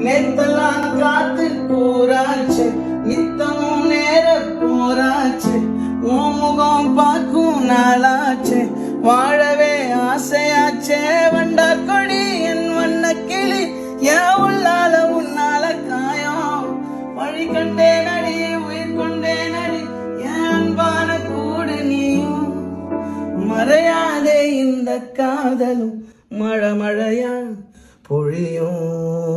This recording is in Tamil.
நேத்தெல்லாம் காத்து போராச்சு, நித்தமும் நேர போராச்சு, உன் முகம் பார்க்கும் நாளாச்சு, வாழவே ஆசையாச்சே. வண்டார் கொடி என் வண்ண கிளி, என் உள்ளால உன்னால காயம், வழி கண்டே நடி உயிர் கொண்டே நடி, என் அன்பான கூடு நீயும். மறையாதே இந்த காதலும் மழை மழையா பொழியும்.